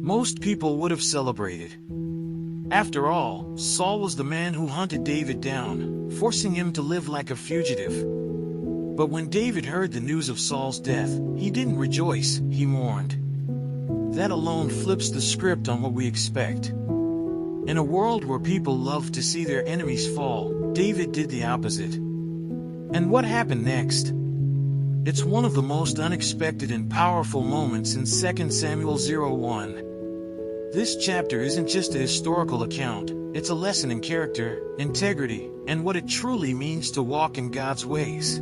Most people would have celebrated. After all, Saul was the man who hunted David down, forcing him to live like a fugitive. But when David heard the news of Saul's death, he didn't rejoice, he mourned. That alone flips the script on what we expect. In a world where people love to see their enemies fall, David did the opposite. And what happened next? It's one of the most unexpected and powerful moments in 2 Samuel 01. This chapter isn't just a historical account, it's a lesson in character, integrity, and what it truly means to walk in God's ways.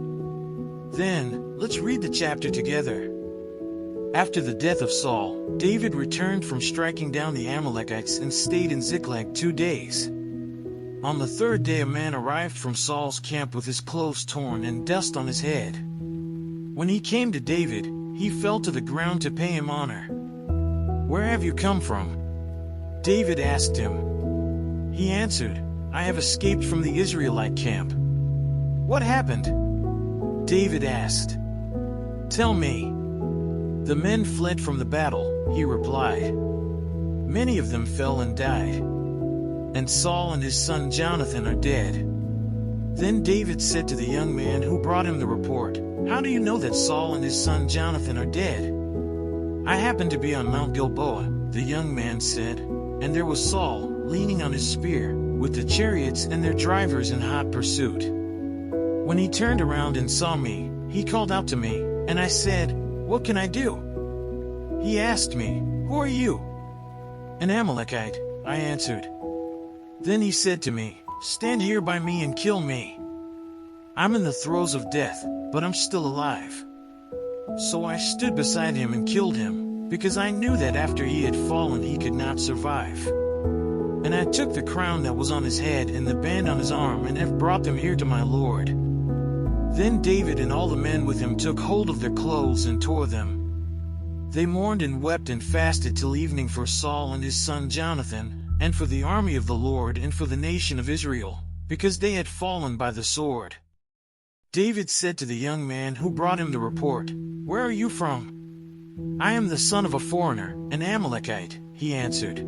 Then, let's read the chapter together. After the death of Saul, David returned from striking down the Amalekites and stayed in Ziklag 2 days. On the third day a man arrived from Saul's camp with his clothes torn and dust on his head. When he came to David, he fell to the ground to pay him honor. "Where have you come from?" David asked him. He answered, "I have escaped from the Israelite camp." "What happened?" David asked. "Tell me." "The men fled from the battle," he replied. "Many of them fell and died. And Saul and his son Jonathan are dead." Then David said to the young man who brought him the report, "How do you know that Saul and his son Jonathan are dead?" "I happened to be on Mount Gilboa," the young man said, "and there was Saul, leaning on his spear, with the chariots and their drivers in hot pursuit. When he turned around and saw me, he called out to me, and I said, 'What can I do?' He asked me, 'Who are you?' 'An Amalekite,' I answered. Then he said to me, 'Stand here by me and kill me. I'm in the throes of death, but I'm still alive.' So I stood beside him and killed him, because I knew that after he had fallen he could not survive. And I took the crown that was on his head and the band on his arm and have brought them here to my Lord." Then David and all the men with him took hold of their clothes and tore them. They mourned and wept and fasted till evening for Saul and his son Jonathan, and for the army of the Lord and for the nation of Israel, because they had fallen by the sword. David said to the young man who brought him the report, "Where are you from?" "I am the son of a foreigner, an Amalekite," he answered.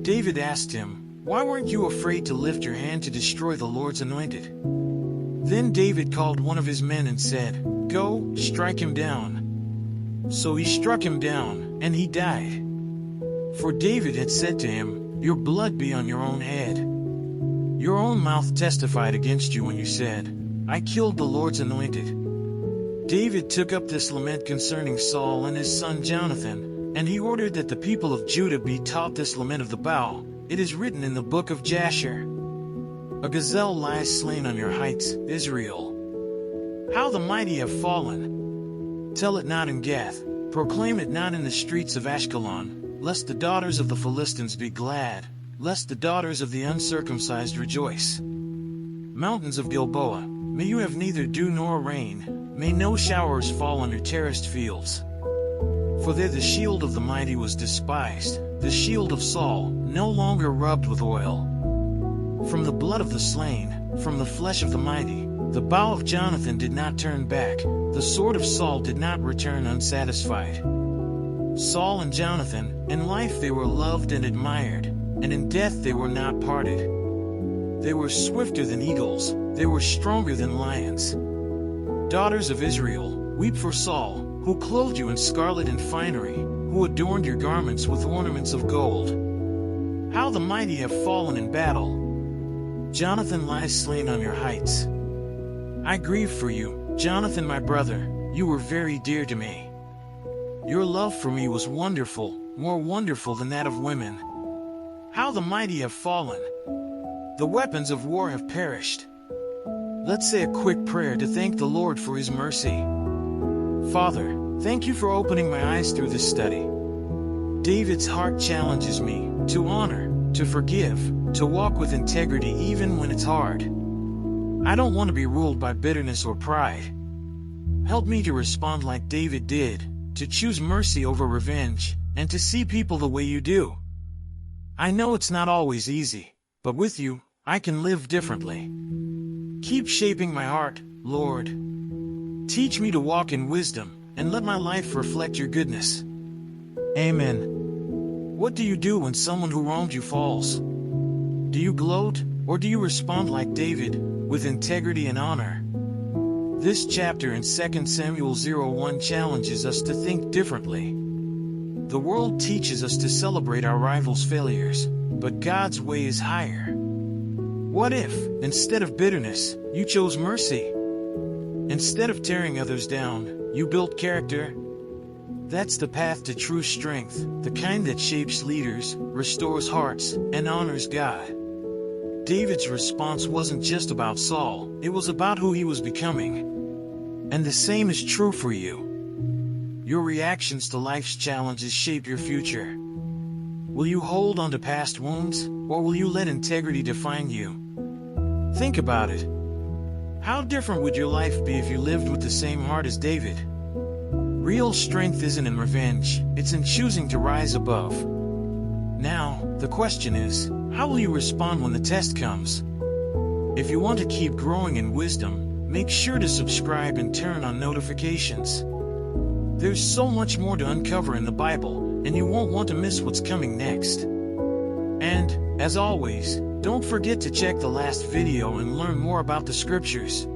David asked him, "Why weren't you afraid to lift your hand to destroy the Lord's anointed?" Then David called one of his men and said, "Go, strike him down." So he struck him down, and he died. For David had said to him, "Your blood be on your own head. Your own mouth testified against you when you said, 'I killed the Lord's anointed.'" David took up this lament concerning Saul and his son Jonathan, and he ordered that the people of Judah be taught this lament of the bow. It is written in the book of Jasher, "A gazelle lies slain on your heights, Israel. How the mighty have fallen! Tell it not in Gath, proclaim it not in the streets of Ashkelon, lest the daughters of the Philistines be glad, lest the daughters of the uncircumcised rejoice. Mountains of Gilboa, may you have neither dew nor rain, may no showers fall on your terraced fields. For there the shield of the mighty was despised, the shield of Saul, no longer rubbed with oil. From the blood of the slain, from the flesh of the mighty, the bow of Jonathan did not turn back, the sword of Saul did not return unsatisfied. Saul and Jonathan, in life they were loved and admired, and in death they were not parted. They were swifter than eagles, they were stronger than lions. Daughters of Israel, weep for Saul, who clothed you in scarlet and finery, who adorned your garments with ornaments of gold. How the mighty have fallen in battle! Jonathan lies slain on your heights. I grieve for you, Jonathan my brother, you were very dear to me. Your love for me was wonderful, more wonderful than that of women. How the mighty have fallen! The weapons of war have perished. Let's say a quick prayer to thank the Lord for His mercy. Father, thank you for opening my eyes through this study. David's heart challenges me to honor, to forgive, to walk with integrity even when it's hard. I don't want to be ruled by bitterness or pride. Help me to respond like David did, to choose mercy over revenge, and to see people the way you do. I know it's not always easy, but with you, I can live differently. Keep shaping my heart, Lord. Teach me to walk in wisdom, and let my life reflect your goodness. Amen. What do you do when someone who wronged you falls? Do you gloat, or do you respond like David, with integrity and honor? This chapter in 2 Samuel 01 challenges us to think differently. The world teaches us to celebrate our rivals' failures, but God's way is higher. What if, instead of bitterness, you chose mercy? Instead of tearing others down, you built character? That's the path to true strength, the kind that shapes leaders, restores hearts, and honors God. David's response wasn't just about Saul, it was about who he was becoming. And the same is true for you. Your reactions to life's challenges shape your future. Will you hold on to past wounds, or will you let integrity define you? Think about it. How different would your life be if you lived with the same heart as David? Real strength isn't in revenge, it's in choosing to rise above. Now, the question is, how will you respond when the test comes? If you want to keep growing in wisdom, make sure to subscribe and turn on notifications. There's so much more to uncover in the Bible, and you won't want to miss what's coming next. And, as always, don't forget to check the last video and learn more about the scriptures.